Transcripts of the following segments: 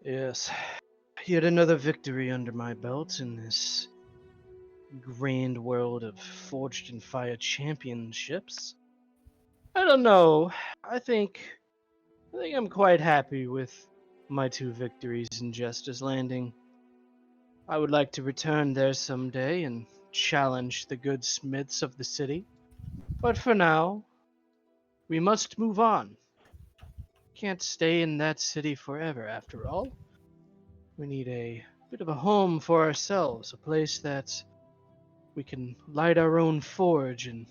Yes, yet another victory under my belt in this grand world of Forged in Fire championships. I don't know. I think I think I'm quite happy with my two victories in Jester's Landing. I would like to return there someday and challenge the good smiths of the city. But for now, we must move on. Can't stay in that city forever, after all. We need a bit of a home for ourselves, a place that we can light our own forge and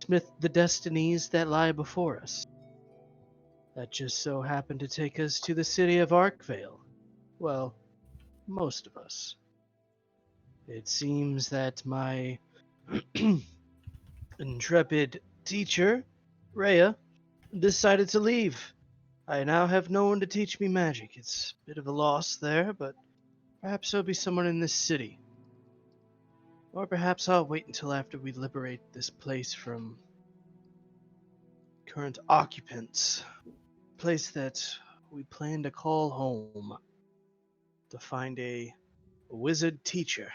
smith the destinies that lie before us. That just so happened to take us to the city of Arkvale. Well, most of us. It seems that my intrepid teacher, Rhea, decided to leave. I now have no one to teach me magic. It's a bit of a loss there, but perhaps there'll be someone in this city. Or perhaps I'll wait until after we liberate this place from current occupants. Place that we plan to call home. To find a wizard teacher.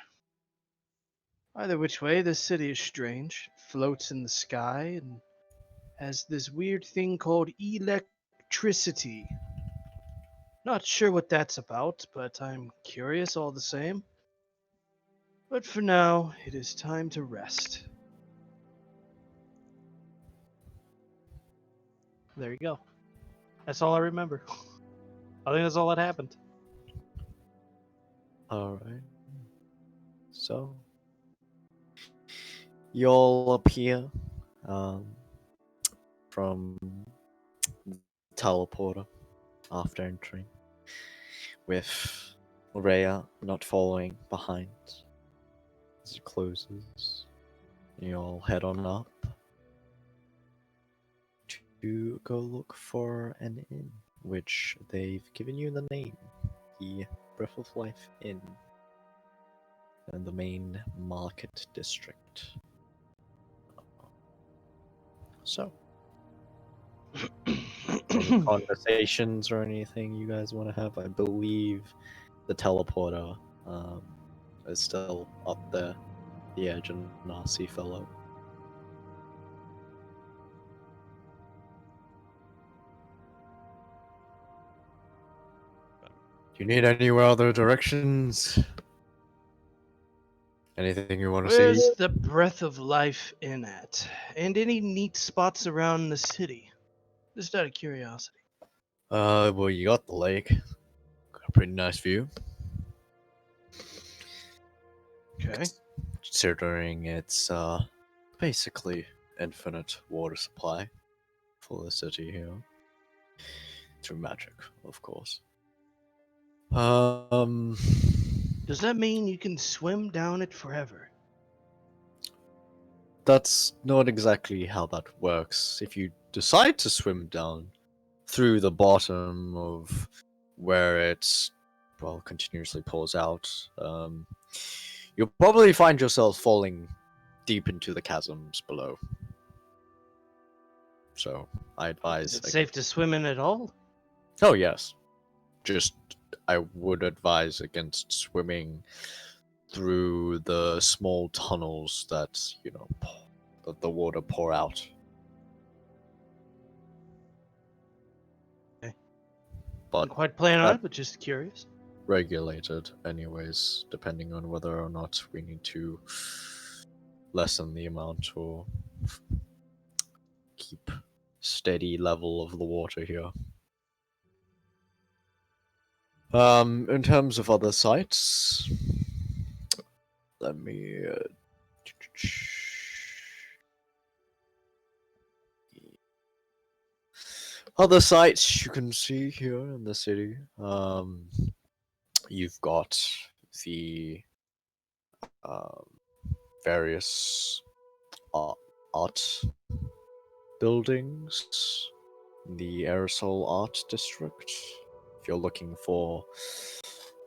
Either which way, this city is strange. It floats in the sky and has this weird thing called electricity. Not sure what that's about, but I'm curious all the same. But for now, it is time to rest. There you go. That's all I remember. I think that's all that happened. Alright. So, you all appear from teleporter after entering, with Rhea not following behind as it closes. You all head on up to go look for an inn, which they've given you the name, the Breath of Life Inn, in the main market district. So, any conversations or anything you guys want to have? I believe the teleporter is still up there, the edge, and Nasi fellow. Do you need any other directions? Anything you want to see? Where's the Breath of Life Inn at? And any neat spots around the city? Just out of curiosity. Well, you got the lake. Got a pretty nice view. Okay. Considering it's basically infinite water supply for the city here. Through magic, of course. Um, Does that mean you can swim down it forever? that's not exactly how that works. If you decide to swim down through the bottom of where it's continuously pours out, you'll probably find yourself falling deep into the chasms below. So I advise. Is it safe to swim in at all? Oh yes, just I would advise against swimming through the small tunnels that that the water pour out. Okay. But Didn't quite plan on that it, but just curious. regulated anyways, depending on whether or not we need to lessen the amount or keep steady level of the water here. In terms of other sites, let me other sites you can see here in the city. You've got the um, various art buildings, the Aerosol Art District. If you're looking for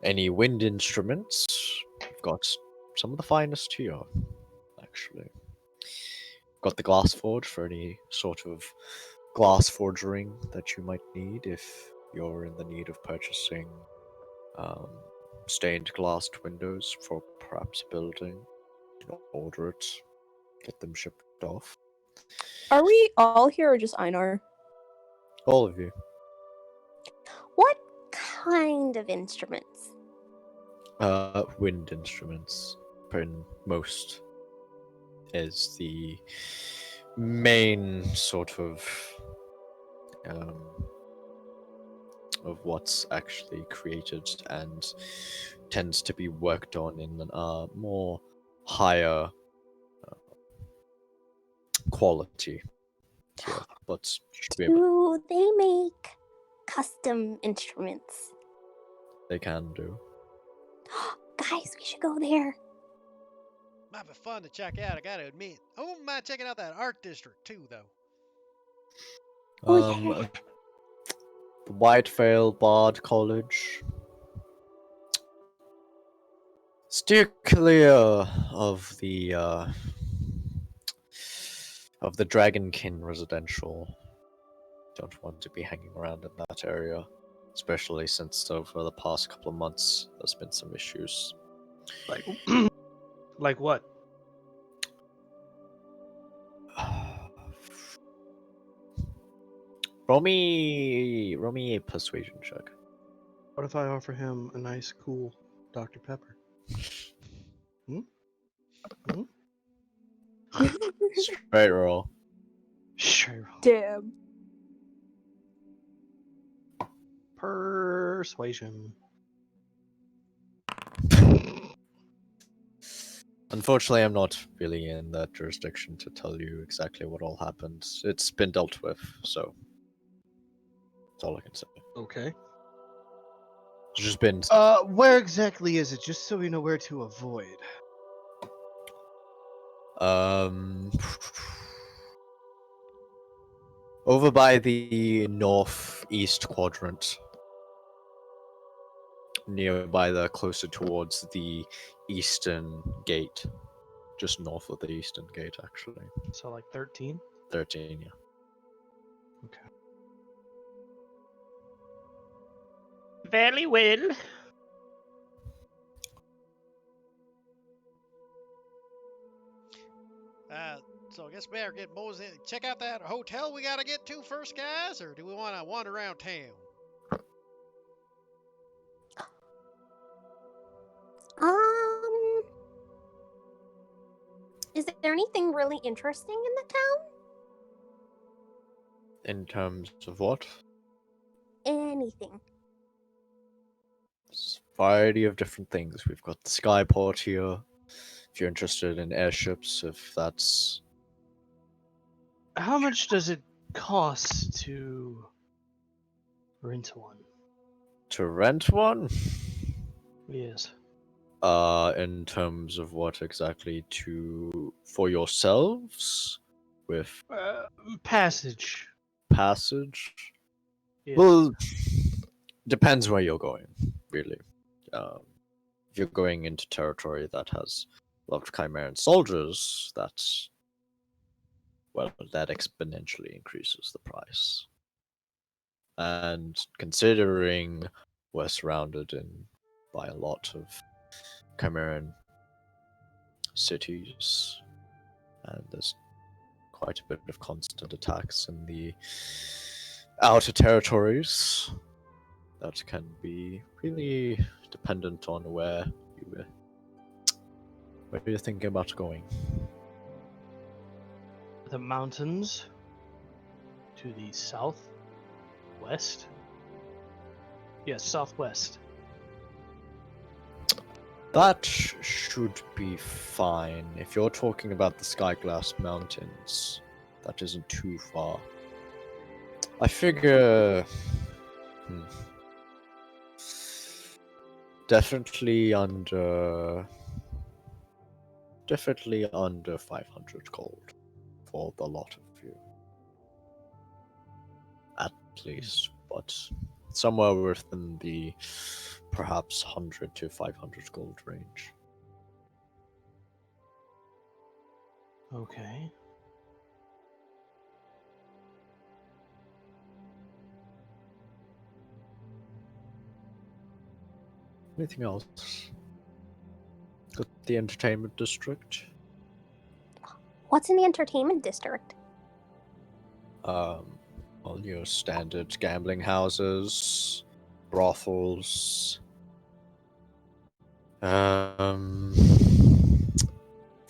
any wind instruments, you've got some of the finest here, actually. Got the glass forge for any sort of glass forging that you might need if you're in the need of purchasing um, stained glass windows for perhaps a building, you can order it, get them shipped off. Are we all here or just Einar? All of you. What kind of instruments? Wind instruments, in most, is the main sort um, of what's actually created and tends to be worked on in a more higher quality here, but you should be able, Do they make custom instruments? they can do. Guys, we should go there. Might be fun to check out, I gotta admit. I wouldn't mind checking out that art district too, though. Oh, yeah. The Whitevale Bard College. Steer clear of the Dragonkin residential. Don't want to be hanging around in that area, especially since over the past couple of months there's been some issues. Like, like what? Roll me a persuasion check. What if I offer him a nice, cool Dr. Pepper? Hmm? Hmm? Straight roll. Sure. Damn. Persuasion. Unfortunately, I'm not really in that jurisdiction to tell you exactly what all happened. It's been dealt with, so that's all I can say. Okay. It's just been Where exactly is it? Just so we know where to avoid. over by the northeast quadrant, nearby the closer towards the eastern gate, just north of the eastern gate, actually. So like 13? 13, yeah. Okay. Very well. So I guess we better get Moses in. Check out that hotel we gotta get to first, guys, or do we want to wander around town? Um, is there anything really interesting in the town? In terms of what? Anything. It's a variety of different things. We've got the skyport here. If you're interested in airships, if that's How much does it cost to rent one? to rent one. Yes. In terms of what exactly for yourselves with Passage. passage? Yeah. Well, depends where you're going, really. If you're going into territory that has a lot of Chimeran soldiers, that exponentially increases the price. And considering we're surrounded by a lot of Chimeran cities, and there's quite a bit of constant attacks in the outer territories, that can be really dependent on where you're thinking about going. The mountains to the south, west. Yes, southwest. That should be fine. If you're talking about the Skyglass Mountains, that isn't too far. I figure... Definitely under 500 gold for the lot of you. At least, but somewhere within the perhaps 100 to 500 gold range. Okay. Anything else? Got the entertainment district. What's in the entertainment district? All your standard gambling houses, brothels.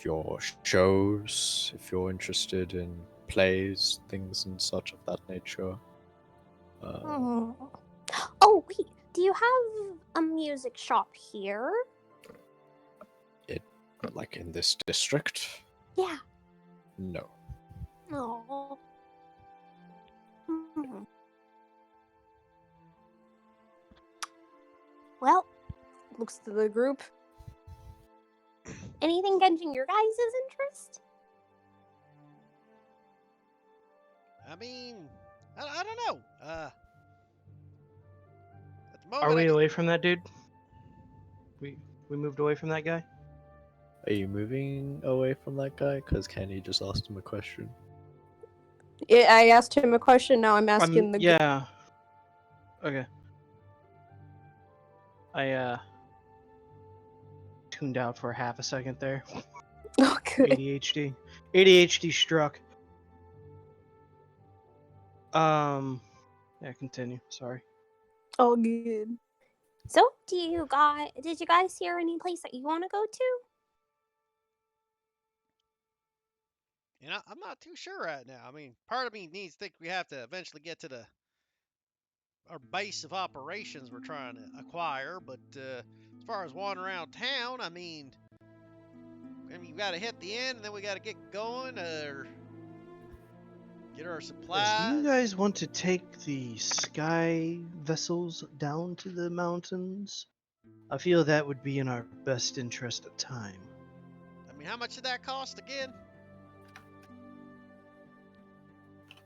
Your shows, if you're interested in plays, things and such of that nature. Hmm. Oh, wait. Do you have a music shop here? Like in this district? Yeah. No. Oh. Hmm. Well, Looks to the group. anything catching your guys' interest? I mean, I don't know. At the Are moment, we away from that dude? We moved away from that guy? Are you moving away from that guy? Because Kenny just asked him a question. Yeah, I asked him a question. Now I'm asking the. Yeah. Okay. I tuned out for half a second there. Oh, good. ADHD. ADHD struck. Yeah, continue. Sorry. Oh, good. So, did you guys hear any place that you want to go to? I'm not too sure right now. I mean, part of me needs to think we have to eventually get to our base of operations we're trying to acquire. But as far as wandering around town, I mean, we got to hit the end, and then we got to get going or get our Do supplies. you guys want to take the sky vessels down to the mountains? I feel that would be in our best interest of time. I mean, how much did that cost again?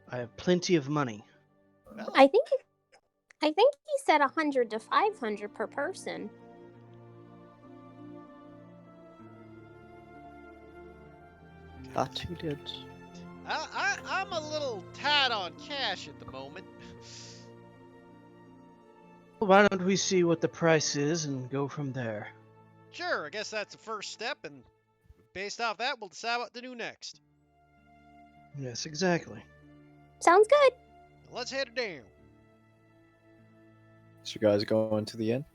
I have plenty of money. Well, I think he said 100 to 500 per person. That he did. I'm a little tight on cash at the moment. Why don't we see what the price is and go from there? Sure, I guess that's the first step, and based off that, we'll decide what to do next. Yes, exactly. Sounds good. Let's head down. So you guys going to the inn?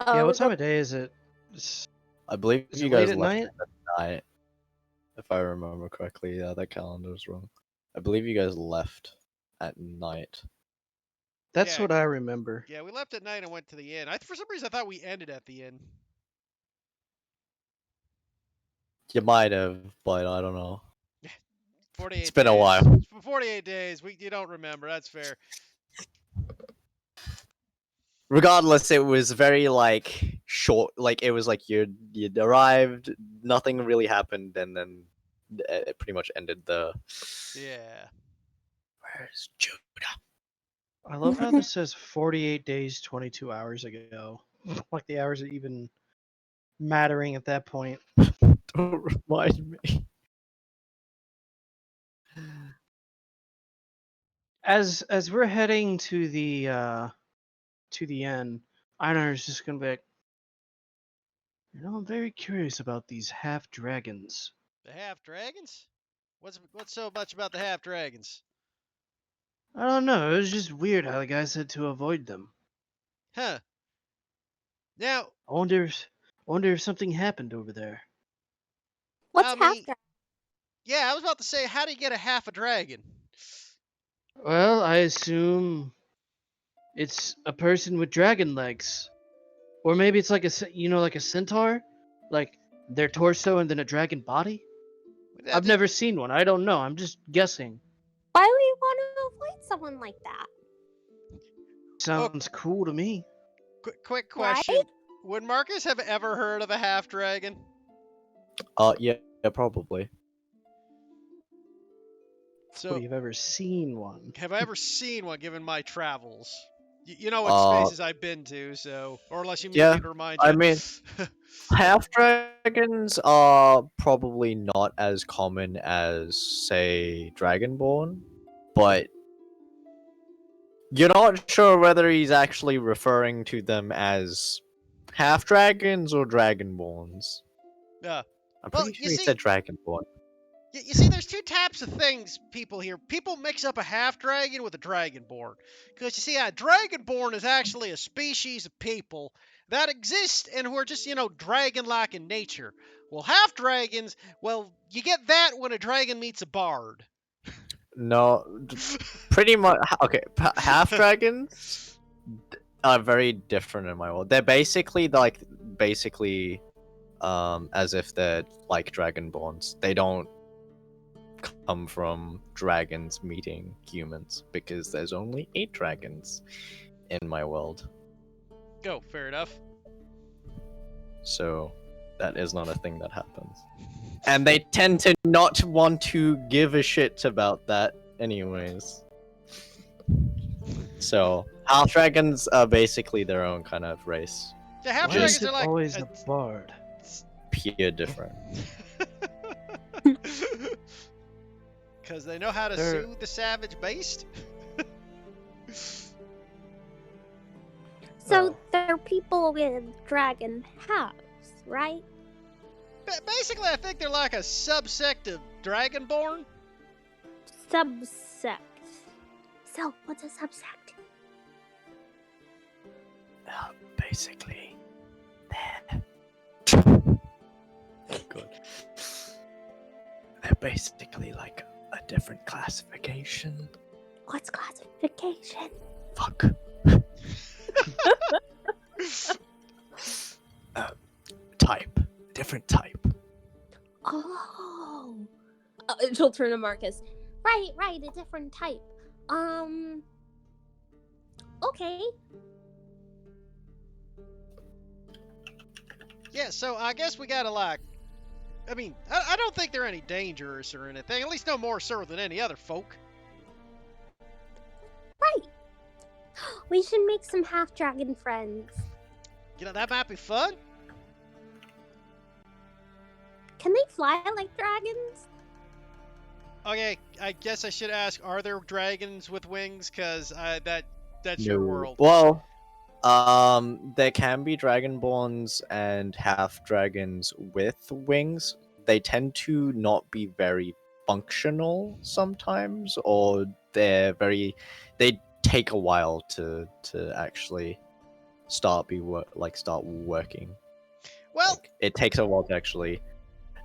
Yeah, we're what time of day is it? I believe Is you it late guys at left night? it at night. If I remember correctly, yeah, that calendar's wrong. I believe you guys left at night. That's Yeah. what I remember. Yeah, we left at night and went to the inn. For some reason, I thought we ended at the inn. You might have, but I don't know. 48 It's been a days. while. For 48 days. You don't remember. That's fair. Regardless, it was very like short. Like it was like you'd arrived, nothing really happened, and then it pretty much ended the. Yeah. Where's Judah? I love how this says 48 days, 22 hours ago. Like the hours are even mattering at that point. Don't remind me. As we're heading to the end, Einar is just gonna be like, I'm very curious about these half dragons. The half dragons? What's so much about the half dragons? I don't know. It was just weird how the guy said to avoid them. Huh. Now, I wonder if something happened over there. What's I half mean, dragon? yeah, I was about to say, how do you get a half a dragon? Well, I assume it's a person with dragon legs, or maybe it's like like a centaur, like their torso and then a dragon body. We'd have I've to- never seen one. I don't know. I'm just guessing. Why would you want to avoid someone like that? Sounds cool to me. Quick Right? question. Would Marcus have ever heard of a half dragon? Yeah, probably. So, Would you have ever seen one? have I ever seen one given my travels? You know what Uh, spaces I've been to, so or unless you need yeah, me to remind I you. mean, half dragons are probably not as common as, say, Dragonborn, but You're not sure whether he's actually referring to them as half dragons or dragonborns. Yeah. I'm Well, pretty you sure he see, said dragonborn. you see, there's two types of things people here. People mix up a half dragon with a dragonborn. Because you see, a dragonborn is actually a species of people that exist and who are just, dragon-like in nature. Well, half dragons, well, you get that when a dragon meets a bard. No, pretty much. Okay, half dragons are very different in my world. They're basically as if they're like dragonborns. They don't come from dragons meeting humans because there's only 8 dragons in my world. Go, fair enough. So that is not a thing that happens. And they tend to not want to give a shit about that anyways. So half dragons are basically their own kind of race. Yeah, half Why dragons is it are like always a bard? Pure different. Because they know how to They're- soothe the savage beast. So Oh. they're people with dragon halves, right? Basically, I think they're like a subsect of Dragonborn. Subsect. So, what's a subsect? Basically, they're good. They're basically like a different classification. What's classification? Fuck. Type. Different type. Oh. She'll turn to Marcus. Right, a different type. Okay. Yeah, so I guess we gotta I don't think they're any dangerous or anything. At least no more so than any other folk. Right. We should make some half dragon friends. That might be fun. Can they fly like dragons? Okay, I guess I should ask: are there dragons with wings? Cause that's your No. world. Well, there can be dragonborns and half dragons with wings. They tend to not be very functional sometimes, or they take a while to actually start working. Well, Like, it takes a while to actually.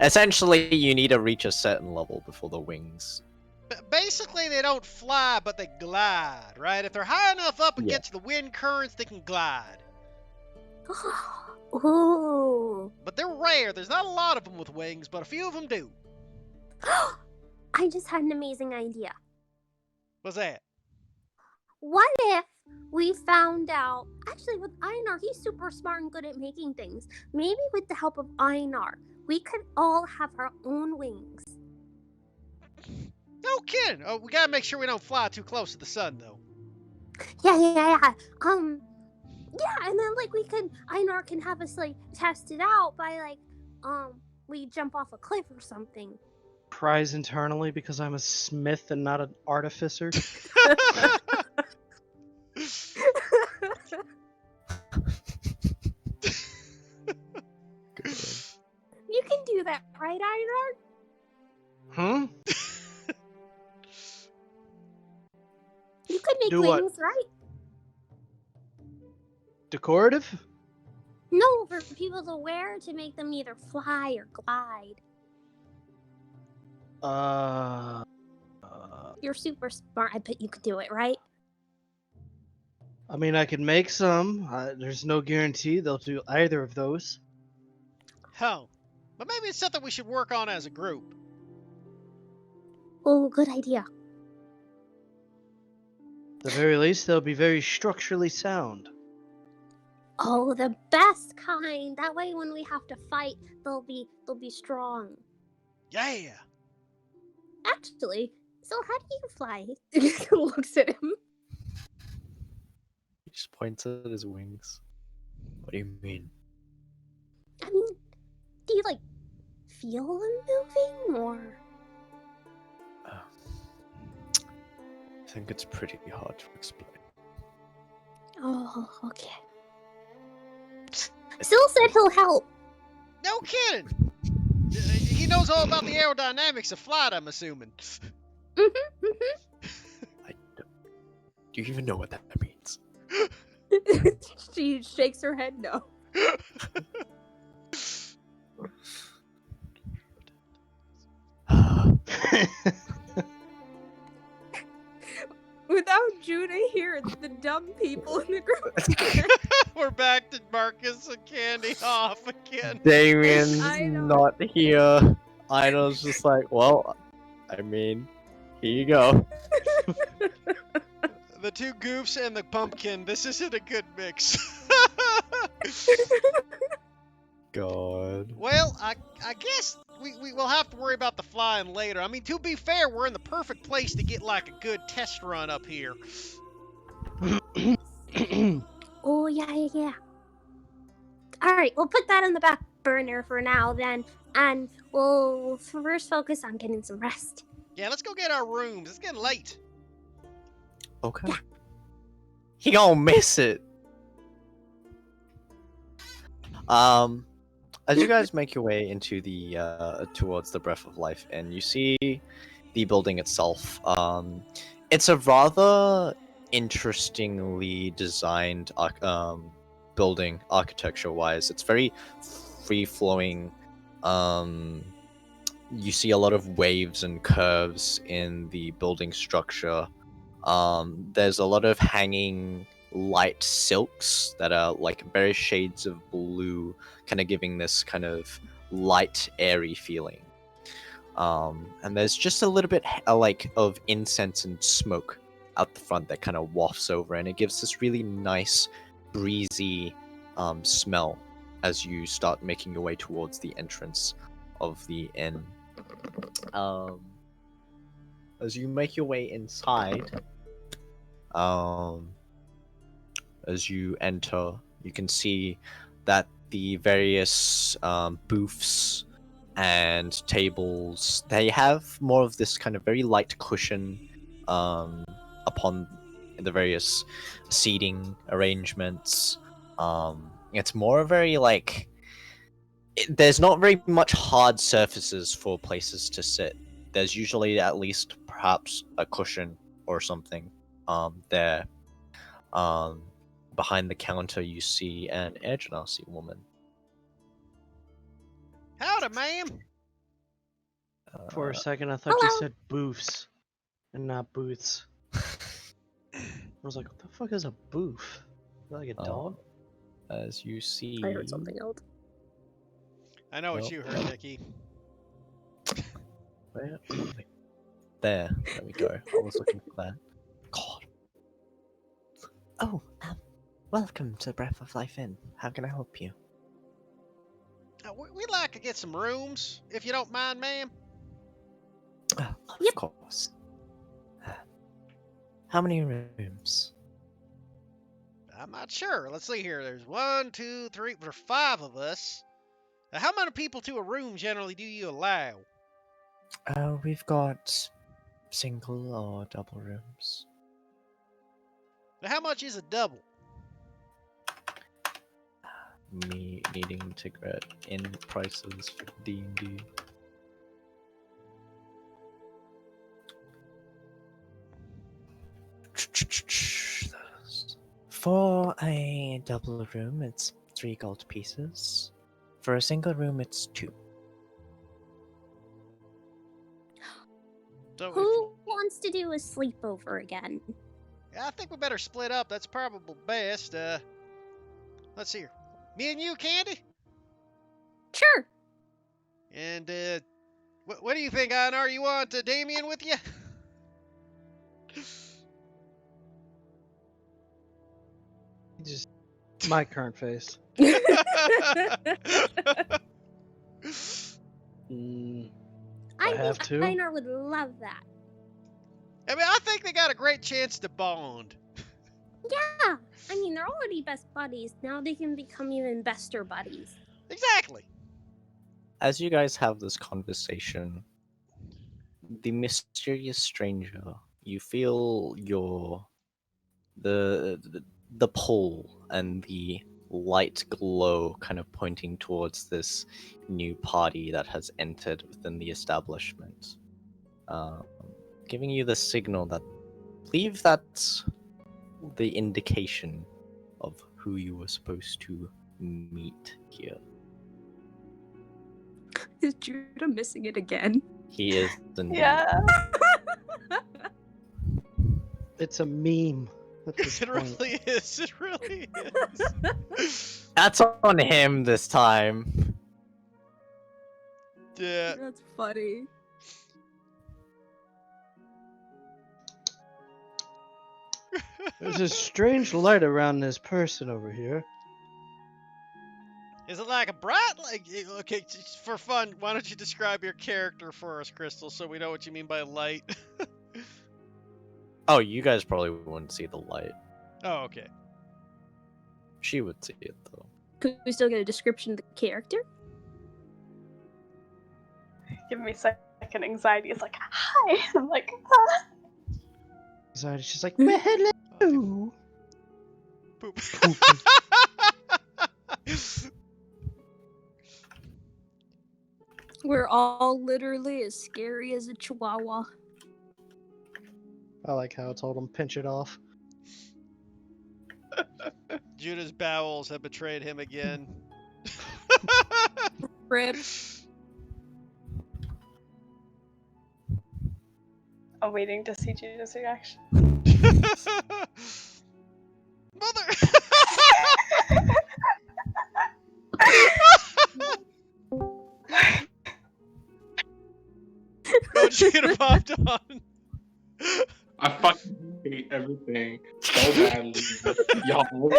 Essentially, you need to reach a certain level before the wings. basically they don't fly, but they glide, right? If they're high enough up Yeah. against the wind currents, they can glide. Ooh. But they're rare. There's not a lot of them with wings, but a few of them do. I just had an amazing idea. What's that? What if we found out, actually with Einar, he's super smart and good at making things. Maybe with the help of Einar, we could all have our own wings. No kidding. Oh, we gotta make sure we don't fly too close to the sun, though. Yeah. Yeah, and then Einar can have us test it out by we jump off a cliff or something. Prize internally because I'm a smith and not an artificer. You can do that, right, Einar? Hmm? You could make Do what? wings, right? Decorative? No, for people to wear to make them either fly or glide. You're super smart. I bet you could do it, right? I mean, I could make some. There's no guarantee they'll do either of those. Oh. But maybe it's something we should work on as a group. Oh, good idea. At the very least, they'll be very structurally sound. Oh, the best kind. That way, when we have to fight, they'll be strong. Yeah. Actually, so how do you fly? He looks at him. He just points at his wings. What do you mean? I mean, do you feel them moving or? I think it's pretty hard to explain. Oh, okay. Syl said he'll help. No kidding. He knows all about the aerodynamics of flight, I'm assuming. I don't, do you even know what that means? She shakes her head no. Without Judah here, it's the dumb people in the group. We're back to Marcus and Candy off again. Damien's I know. not here. Ina's just like, well, I mean, here you go. The two goofs and the pumpkin. This isn't a good mix. God. Well, I guess we will have to worry about the flying later. I mean, to be fair, we're in the perfect place to get like a good test run up here. Oh, yeah. Alright, we'll put that on the back burner for now then. And we'll first focus on getting some rest. Yeah, let's go get our rooms. It's getting late. Okay. He gonna miss it. As you guys make your way into the towards the Breath of Life, and you see the building itself, it's a rather interestingly designed building architecture-wise. It's very free-flowing. You see a lot of waves and curves in the building structure. There's a lot of hanging light silks that are like various shades of blue, kind of giving this kind of light, airy feeling. And there's just a little bit like of incense and smoke out the front that kind of wafts over, and it gives this really nice, breezy smell as you start making your way towards the entrance of the inn. As you make your way inside, as you enter, you can see that the various booths and tables, they have more of this kind of very light cushion upon the various seating arrangements. It's more very like there's not very much hard surfaces for places to sit. There's usually at least perhaps a cushion or something there. Behind the counter you see an Air Genasi woman. Howdy, ma'am. For a second, I thought you Hello. said booths and not booths. I was like, what the fuck is a booth? Is that like a dog? As you see, I heard something else. I know what Well. you heard, Nikki. Where am I? There we go. I was looking for that. God. Oh, welcome to Breath of Life Inn. How can I help you? We'd like to get some rooms, if you don't mind, ma'am. Oh, of Yep. course. How many rooms? I'm not sure. Let's see here. There's 1, 2, 3. There's 5 of us. Now, how many people to a room generally do you allow? We've got single or double rooms. Now, how much is a double? Me needing to get in prices for D&D. For a double room, it's 3 gold pieces. For a single room, it's 2. So, Who wants to do a sleepover again? I think we better split up. That's probably best. Let's see here. Me and you, Candy? Sure. And, what do you think, Einar? You want Damien with you? Just my current face. Mm, I have think to? Einar would love that. I mean, I think they got a great chance to bond. Yeah. I mean, they're already best buddies. Now they can become even bester buddies. Exactly. As you guys have this conversation, the mysterious stranger, you feel the pole and the light glow kind of pointing towards this new party that has entered within the establishment, um, giving you the signal that I believe that's the indication of who you were supposed to meet here. Is Judah missing it again? He is indeed. Yeah. It's a meme at this It point. really is. It really is. That's on him this time. Yeah. That's funny. There's a strange light around this person over here. Is it like a bright? Like, okay, just for fun, why don't you describe your character for us, Crystal, so we know what you mean by light? Oh, you guys probably wouldn't see the light. Oh, okay. She would see it though. Could we still get a description of the character? Give me a second. Anxiety is like, hi. I'm like, ah. She's like, well, hello. Poop. We're all literally as scary as a chihuahua. I like how I told him pinch it off. Judah's bowels have betrayed him again. Rip. I'm waiting to see Judah's reaction. Mother! Oh, Judah popped on. I fucking hate everything so badly. Y'all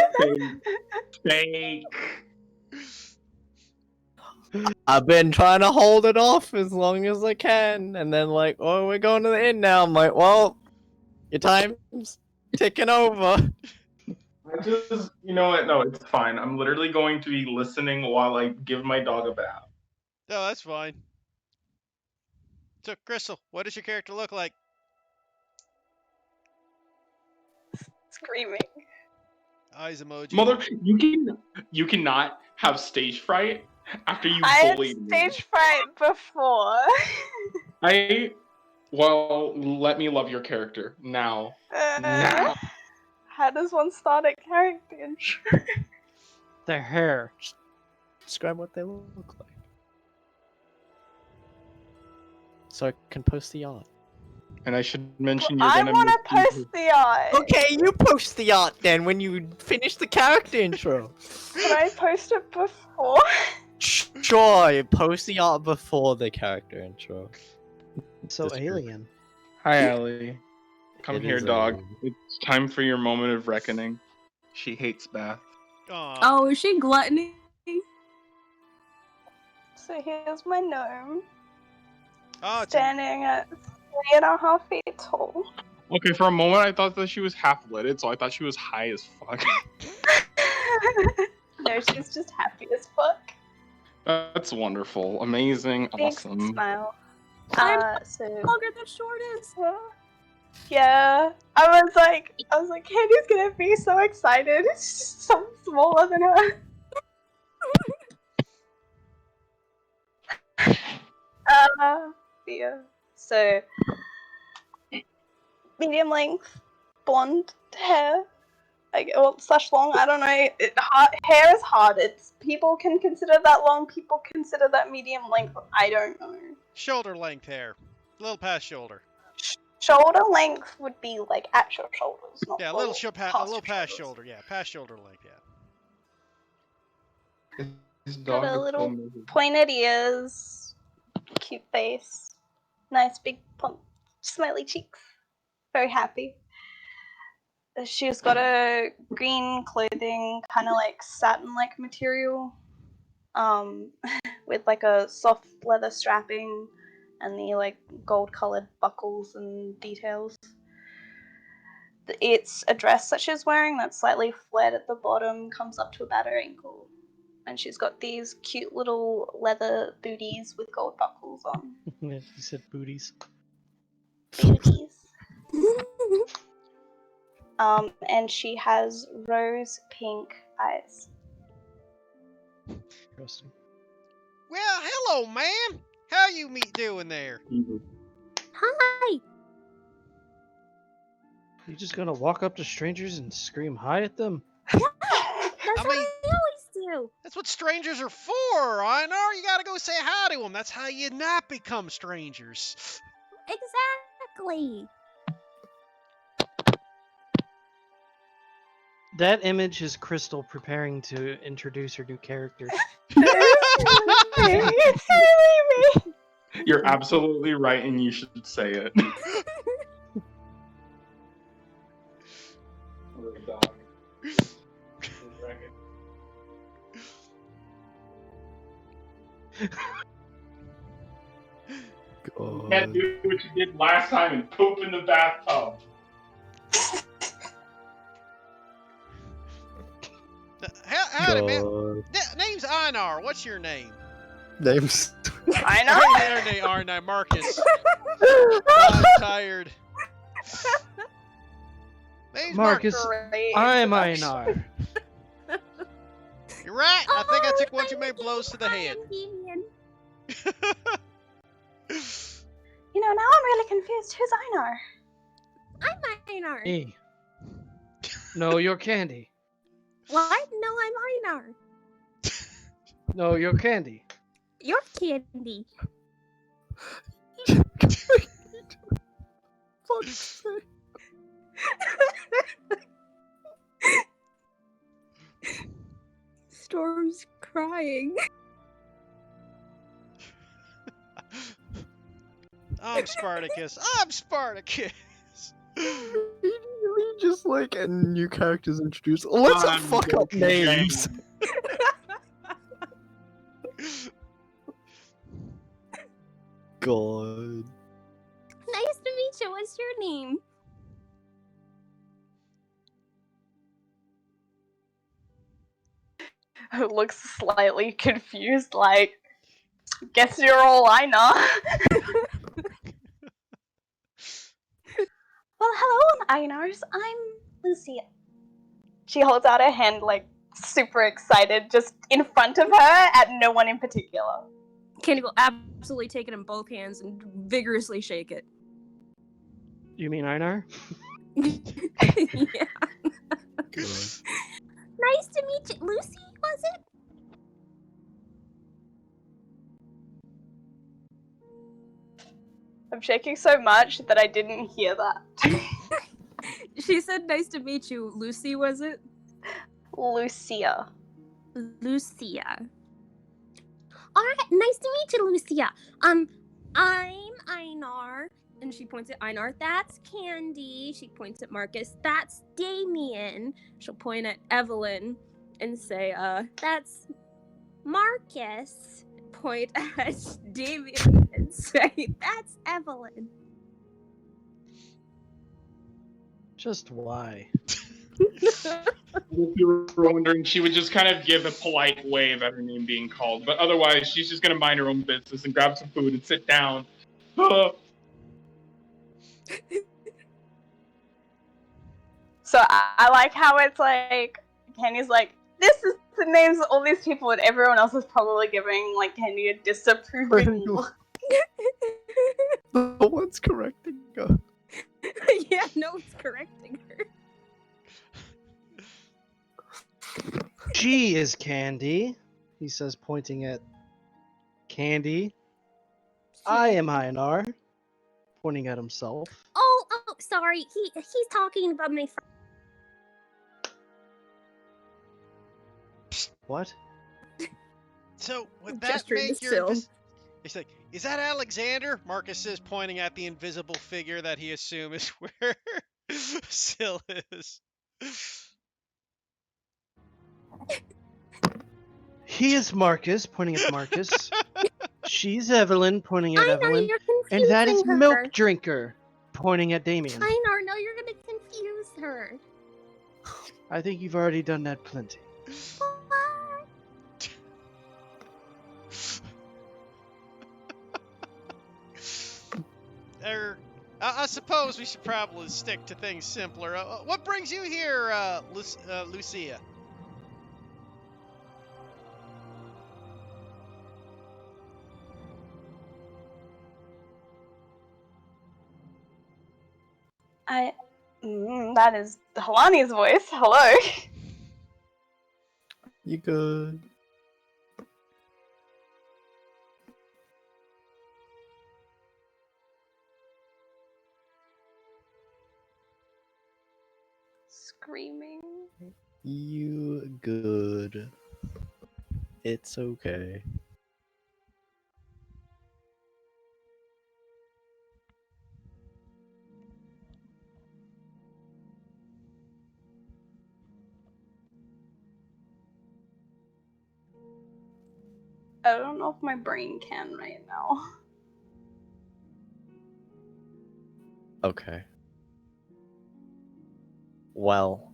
fake. I've been trying to hold it off as long as I can, and then like, oh, we're going to the inn now. I'm like, well, your time's ticking over. I just, you know what? No, it's fine. I'm literally going to be listening while I give my dog a bath. No, that's fine. So, Crystal, what does your character look like? Screaming. Eyes emoji. Mother, you cannot have stage fright after you I had bullied me. stage fright before. Well, let me love your character now. Now. How does one start a character intro? Their hair. Describe what they look like. So I can post the art. And I should mention you're I gonna want to make post the art. Okay, you post the art then when you finish the character intro. Can I post it before? Sure, you post the art before the character intro. So That's true. alien. Hi, Allie. Come It here, is dog. alien. It's time for your moment of reckoning. She hates bath. Aw. Oh, is she gluttony? So here's my gnome, Oh, it's standing at 3.5 feet tall. Okay, for a moment I thought that she was half-witted, so I thought she was high as fuck. No, she's just happy as fuck. That's wonderful. Amazing. Big Awesome. smile. Longer So than short is. yeah, I was like, Candy's gonna be so excited. It's just so smaller than her. Yeah. So medium length, blonde hair. Like, well, slash long. I don't know. Hair is hard. It's people can consider that long. People consider that medium length. I don't know. shoulder length hair. A little past shoulder. Shoulder length would be like at your shoulders, not Yeah, a little past shoulder. Yeah, past shoulder length. Yeah. His Got dog a is little so amazing. pointed ears, cute face, nice big plump smiley cheeks. Very happy. She's got a green clothing, kind of like satin-like material, with like a soft leather strapping and the like gold-colored buckles and details. It's a dress that she's wearing that's slightly flared at the bottom, comes up to about her ankle. And she's got these cute little leather booties with gold buckles on. You said booties. Booties. and she has rose pink eyes. Interesting. Well, hello, ma'am. How you doing there? Hi. You just gonna walk up to strangers and scream hi at them? That's I what mean- I always do. That's what strangers are for, Einar. You gotta go say hi to them. That's how you not become strangers. Exactly. That image is Crystal preparing to introduce her new character. It's really me. You're absolutely right, and you should say it. You can't do what you did last time and poop in the bathtub. Howdy, man. Name's Einar. What's your name? Names. I know. Their name, Einar. Marcus. I'm tired. Name's Marcus, Great I'm introduction. Einar. You're right. I think I Oh, took one too many I'm blows to the head. Damien. You know, now I'm really confused. Who's Einar? I'm Einar. Me. No, you're Candy. What? No, I'm Einar. No, you're Candy. You're Candy. Storm's crying. I'm Spartacus. I'm Spartacus. We just like and new characters introduced. Let's I'm fuck up joking, names. God. Nice to meet you. What's your name? Who looks slightly confused, like, guess you're all Einar. Well, hello, Einars. I'm Lucia. She holds out her hand, like, super excited, just in front of her, at no one in particular. Candy will absolutely take it in both hands and vigorously shake it. You mean Einar? Yeah. God. Nice to meet you. Lucy, was it? I'm shaking so much that I didn't hear that. She said, "Nice to meet you, Lucy." Was it? Lucia. Lucia. Alright, nice to meet you, Lucia. I'm Einar. And she points at Einar. That's Candy. She points at Marcus. That's Damien. She'll point at Evelyn and say, that's Marcus. Point at Damien and say, that's Evelyn. Just why? If you were wondering, she would just kind of give a polite wave at her name being called, but otherwise, she's just gonna mind her own business and grab some food and sit down. So I like how it's like, Kenny's like, this is the names of all these people, and everyone else is probably giving, like, Kenny a disapproving look. No one's correcting her. Yeah, no one's correcting her. She is Candy, he says, pointing at Candy. I am Einar, pointing at himself. Oh, sorry. He's talking about my friend. What? So would that Gesturing make to your? Syl. It's like, is that Alexander? Marcus says, pointing at the invisible figure that he assumes is where Syl is. He is Marcus, pointing at Marcus. She's Evelyn, pointing at Einar, Evelyn. you're confusing And that is her. Milk Drinker, pointing at Damien. Einar, no, you're gonna confuse her. I think you've already done that plenty. What? I suppose we should probably stick to things simpler. What brings you here, Lucia? That is Halani's voice. Hello. You good? Screaming. You good? It's okay. I don't know if my brain can right now. Okay. Well.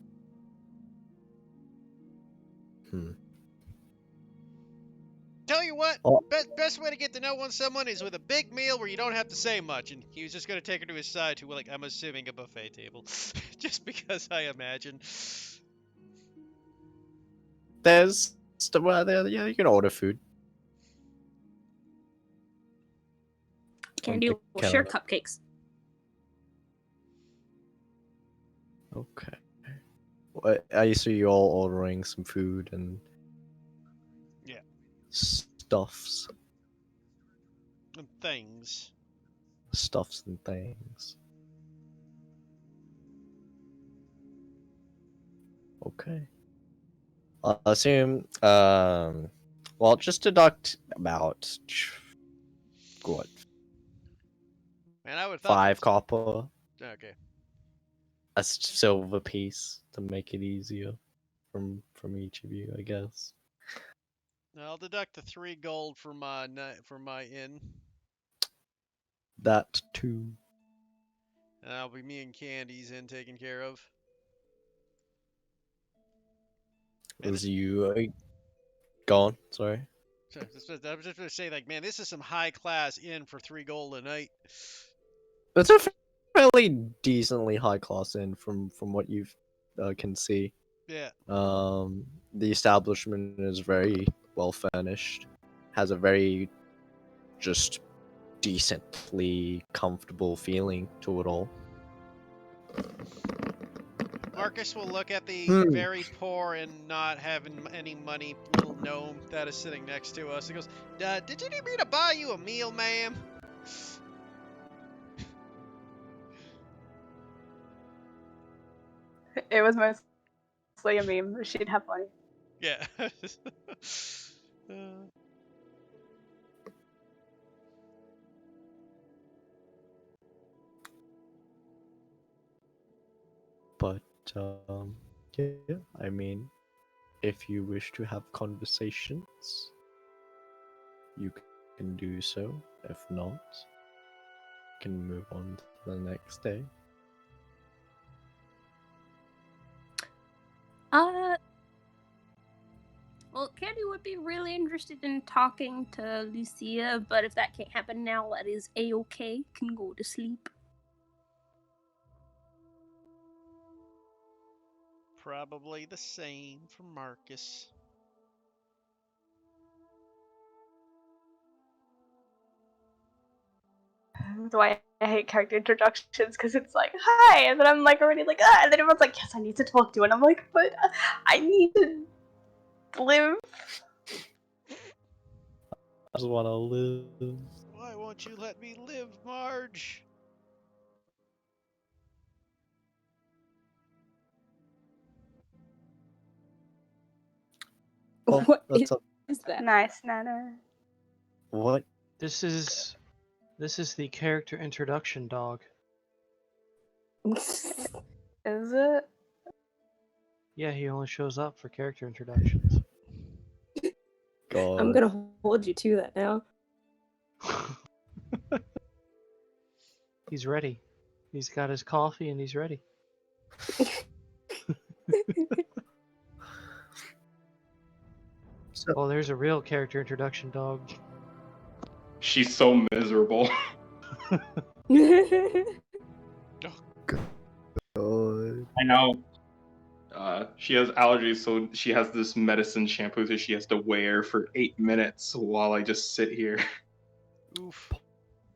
Tell you what, Oh. best way to get to know someone is with a big meal where you don't have to say much. And he was just going to take her to his side to, like, I'm assuming a buffet table. Just because I imagine. There's well, there, yeah, you can order food. Candy will Can share order. cupcakes. Okay. What, I see you all ordering some food and Yeah. stuffs And things. and things. Okay. I assume, well, just deduct about what, Man, I would have thought 5 that. copper, Okay. a silver piece to make it easier from each of you, I guess. I'll deduct the 3 gold for my inn. That too. And that'll be me and Candy's inn taken care of. Man, Was you gone? Sorry. I was just going to say, like, man, this is some high class inn for 3 gold a night. It's a fairly decently high class inn from what you can see. Yeah. The establishment is very well furnished, has a very just decently comfortable feeling to it all. Marcus will look at the very poor and not having any money little gnome that is sitting next to us. He goes, did you need me to buy you a meal, ma'am? It was mostly a meme. She'd have money. Yeah. But yeah, I mean, if you wish to have conversations, you can do so. If not, you can move on to the next day. Well, Candy would be really interested in talking to Lucia, but if that can't happen now, that is a-okay. Can go to sleep. Probably the same for Marcus. That's why I hate character introductions, because it's like, hi, and then I'm like already like, ah, and then everyone's like, yes, I need to talk to you, and I'm like, but I need to live. I just want to live. Why won't you let me live, Marge? Oh, What that's is that? Nice, Nana. what? This is the character introduction dog. Is it? Yeah, he only shows up for character introductions. God. I'm gonna hold you to that now. He's ready. He's got his coffee and he's ready. So, Well, there's a real character introduction dog. She's so miserable. I know. She has allergies, so she has this medicine shampoo that she has to wear for 8 minutes while I just sit here. Oof.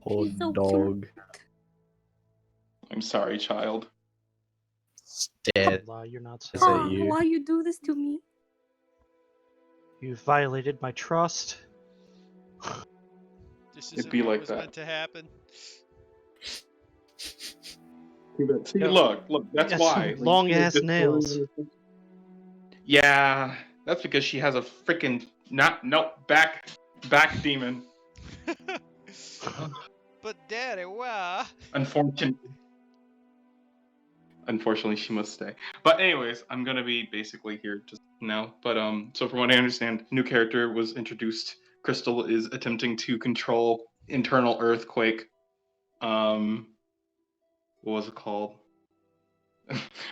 Poor She's so dog. I'm sorry, child. Dead. Lie, you're not Is sorry. it Oh, you? why you do this to me? You violated my trust. This It'd isn't be what like was that. meant to happen. See, Yo, look, that's got why. some long-ass nails. Yeah, that's because she has a freaking back demon. But Daddy, why? Unfortunately, she must stay. But anyways, I'm gonna be basically here just now. But so from what I understand, new character was introduced. Crystal is attempting to control internal earthquake. What was it called?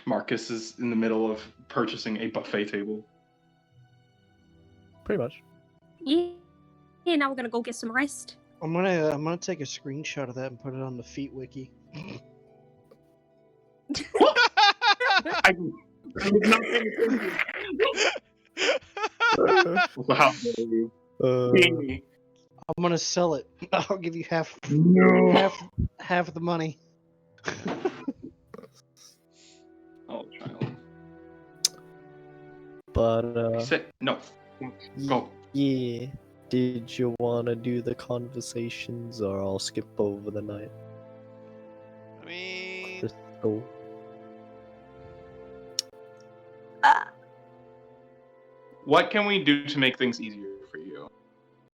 Marcus is in the middle of purchasing a buffet table. Pretty much. Yeah. Yeah, now we're gonna go get some rest. I'm gonna take a screenshot of that and put it on the feet wiki. I was not paying attention. How dare you? Jamie. I'm gonna sell it. I'll give you half of the money. Oh, child. But Sit. No. Go. yeah. Did you wanna do the conversations, or I'll skip over the night? I mean, Crystal. Uh, What can we do to make things easier?